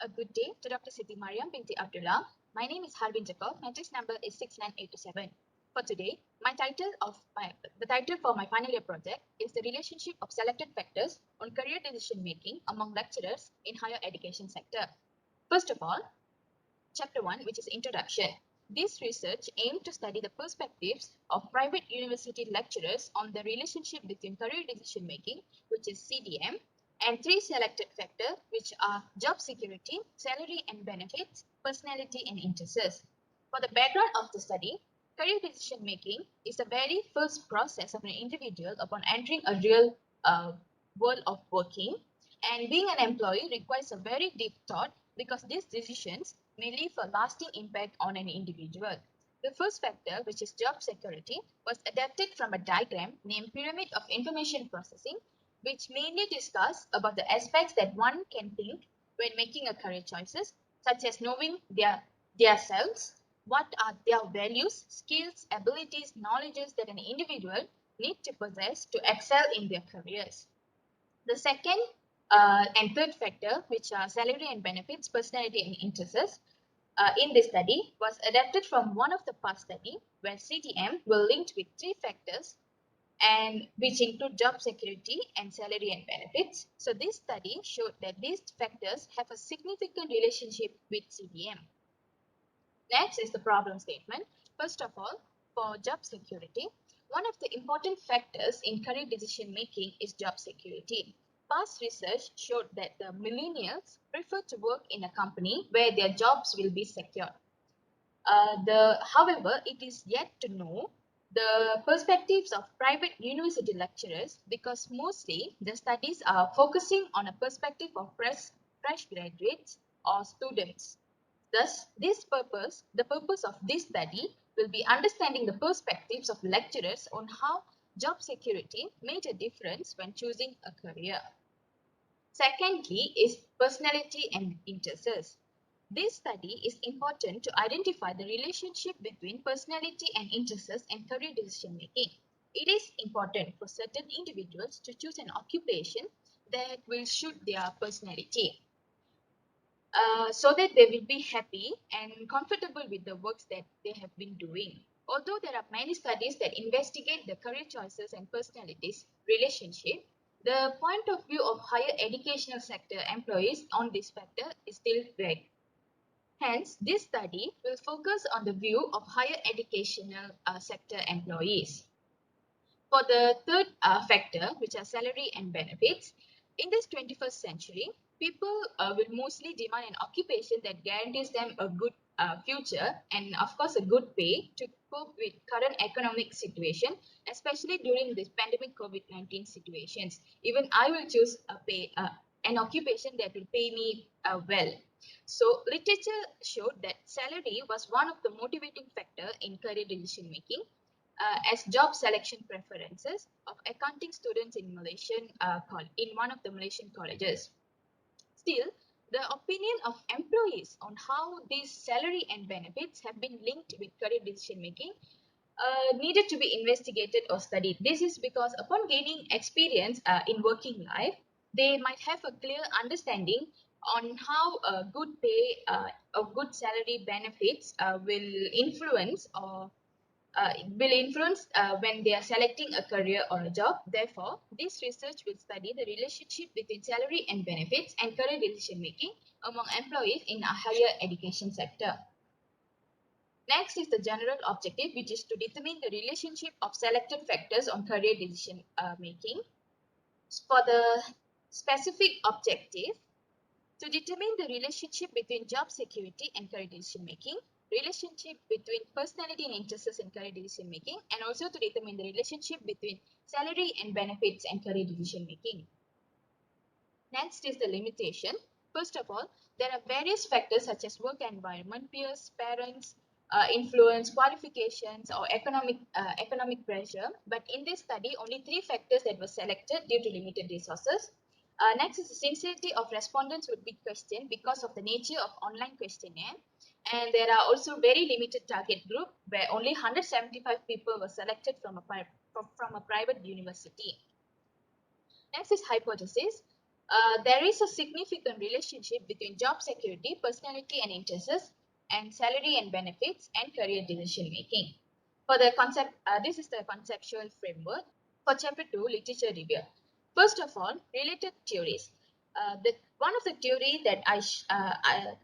A good day to Dr. Siti Mariam binti Abdullah. My name is Harbin Jacob. Matrix number is 69827. For today, the title for my final year project is the relationship of selected factors on career decision making among lecturers in higher education sector. First of all, Chapter 1, which is Introduction. This research aimed to study the perspectives of private university lecturers on the relationship between career decision making, which is CDM, and three selected factors, which are job security, salary and benefits, personality and interests. For the background of the study, career decision making is the very first process of an individual upon entering a real world of working, and being an employee requires a very deep thought because these decisions may leave a lasting impact on an individual. The first factor, which is job security, was adapted from a diagram named Pyramid of Information Processing, which mainly discuss about the aspects that one can think when making a career choices, such as knowing their selves, what are their values, skills, abilities, knowledges that an individual need to possess to excel in their careers. The second and third factor, which are salary and benefits, personality and interests, in this study was adapted from one of the past study where CTM were linked with three factors and which include job security and salary and benefits. So this study showed that these factors have a significant relationship with CDM. Next is the problem statement. First of all, for job security, one of the important factors in career decision making is job security. Past research showed that the millennials prefer to work in a company where their jobs will be secure. However, it is yet to know the perspectives of private university lecturers because mostly the studies are focusing on a perspective of fresh graduates or students. Thus, the purpose of this study will be understanding the perspectives of lecturers on how job security made a difference when choosing a career. Secondly is personality and interests. This study is important to identify the relationship between personality and interests and career decision making. It is important for certain individuals to choose an occupation that will suit their personality. So that they will be happy and comfortable with the works that they have been doing. Although there are many studies that investigate the career choices and personalities relationship, the point of view of higher educational sector employees on this factor is still vague. Hence, this study will focus on the view of higher educational sector employees. For the third factor, which are salary and benefits, in this 21st century, people will mostly demand an occupation that guarantees them a good future and, of course, a good pay to cope with current economic situation, especially during this pandemic COVID-19 situations. Even I will choose an occupation that will pay me well. So, literature showed that salary was one of the motivating factor in career decision making as job selection preferences of accounting students in in one of the Malaysian colleges. Still, the opinion of employees on how these salary and benefits have been linked with career decision making needed to be investigated or studied. This is because upon gaining experience in working life, they might have a clear understanding on how a good pay, a good salary benefits will influence when they are selecting a career or a job. Therefore, this research will study the relationship between salary and benefits and career decision making among employees in a higher education sector. Next is the general objective, which is to determine the relationship of selected factors on career decision making. For the specific objective, to determine the relationship between job security and career decision making, relationship between personality and interests in career decision making, and also to determine the relationship between salary and benefits and career decision making. Next is the limitation. First of all, there are various factors such as work environment, peers, parents, influence, qualifications, or economic pressure. But in this study, only three factors that were selected due to limited resources. Next is the sincerity of respondents would be questioned because of the nature of online questionnaire. And there are also very limited target group where only 175 people were selected from a private university. Next is hypothesis. There is a significant relationship between job security, personality and interests, and salary and benefits, and career decision making. For the concept, this is the conceptual framework. For chapter 2, literature review. First of all, related theories. One of the theory that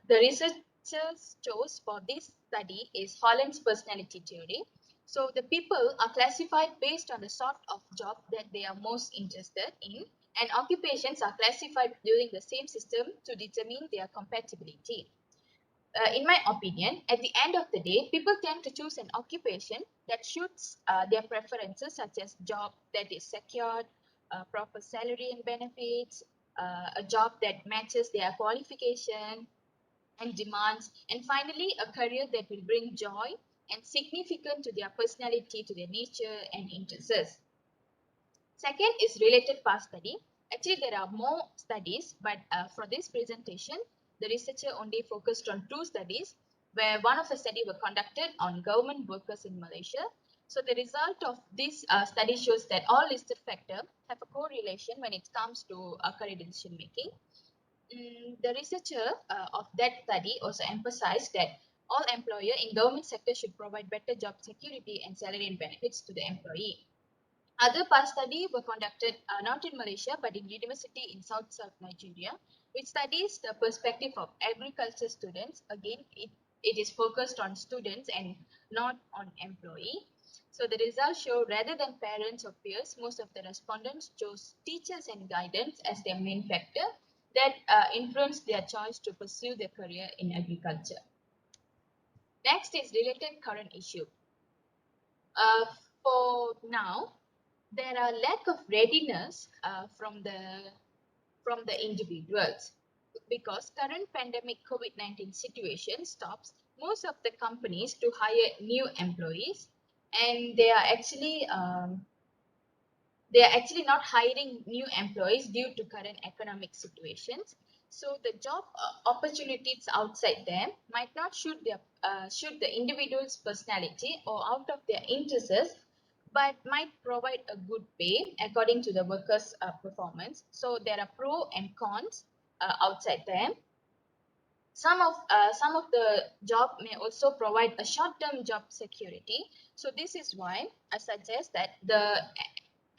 the researchers chose for this study is Holland's personality theory. So the people are classified based on the sort of job that they are most interested in, and occupations are classified during the same system to determine their compatibility. In my opinion, at the end of the day, people tend to choose an occupation that suits their preferences, such as job that is secured, proper salary and benefits, a job that matches their qualification and demands, and finally, a career that will bring joy and significant to their personality, to their nature and interests. Second is related past study. Actually, there are more studies, but for this presentation, the researcher only focused on 2 studies, where one of the study were conducted on government workers in Malaysia. So the result of this study shows that all listed factors have a correlation when it comes to career decision making. The researcher of that study also emphasized that all employer in government sector should provide better job security and salary and benefits to the employee. Other past studies were conducted not in Malaysia but in university in South Nigeria, which studies the perspective of agriculture students. Again, it is focused on students and not on employee. So the results show rather than parents or peers, most of the respondents chose teachers and guidance as their main factor that influenced their choice to pursue their career in agriculture. Next is related current issue. Uh, for now, there are lack of readiness from the individuals because current pandemic COVID-19 situation stops most of the companies to hire new employees, and they are actually not hiring new employees due to current economic situations. So the job opportunities outside them might not suit the individual's personality or out of their interests, but might provide a good pay according to the worker's performance. So there are pros and cons outside them. Some of the job may also provide a short-term job security. So this is why I suggest that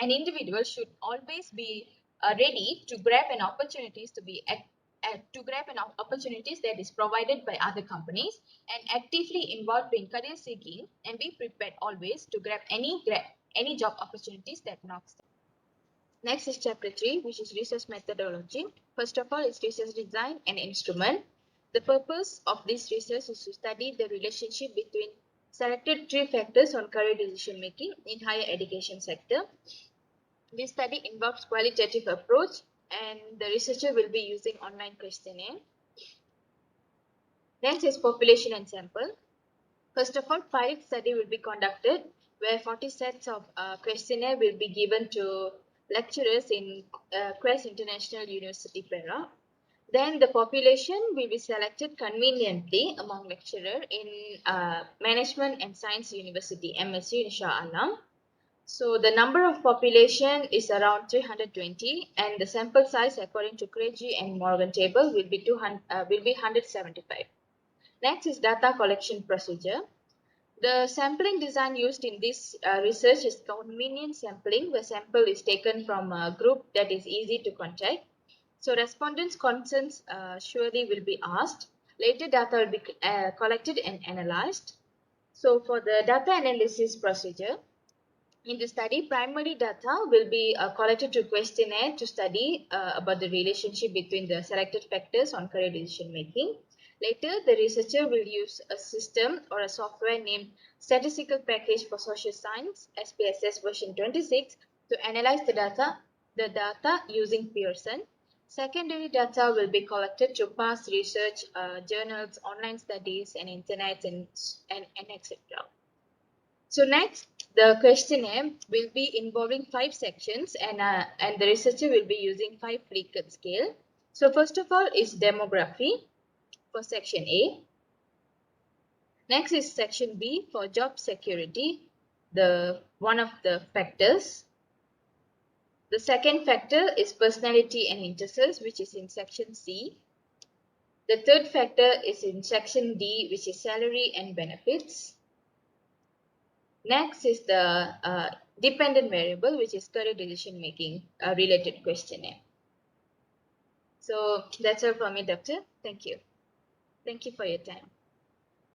an individual should always be ready to grab an opportunities to grab an opportunities that is provided by other companies, and actively involved in career seeking, and be prepared always to grab any job opportunities that knocks. Next is chapter 3, which is research methodology. First of all, it's research design and instrument. The purpose of this research is to study the relationship between selected 3 factors on career decision making in higher education sector. This study involves qualitative approach, and the researcher will be using online questionnaire. Next is population and sample. First of all, pilot study will be conducted where 40 sets of questionnaire will be given to lecturers in Quest International University, Perak. Then the population will be selected conveniently among lecturers in Management and Science University, MSU in Shah Alam. So the number of population is around 320, and the sample size according to Craigie and Morgan table will be 175. Next is data collection procedure. The sampling design used in this research is convenient sampling, where sample is taken from a group that is easy to contact. So respondents' consents surely will be asked. Later data will be collected and analyzed. So for the data analysis procedure, in the study, primary data will be collected through questionnaire to study about the relationship between the selected factors on career decision making. Later, the researcher will use a system or a software named Statistical Package for Social Science, SPSS version 26, to analyze the data using Pearson. Secondary data will be collected through past research, journals, online studies, and internet, and etc. So next, the questionnaire will be involving 5 sections, and the researcher will be using 5 Likert scale. So first of all is demography for section A. Next is section B for job security, the one of the factors. The second factor is personality and interests, which is in section C. The third factor is in section D, which is salary and benefits. Next is the dependent variable, which is career decision making related questionnaire. So that's all from me, Doctor. Thank you. Thank you for your time.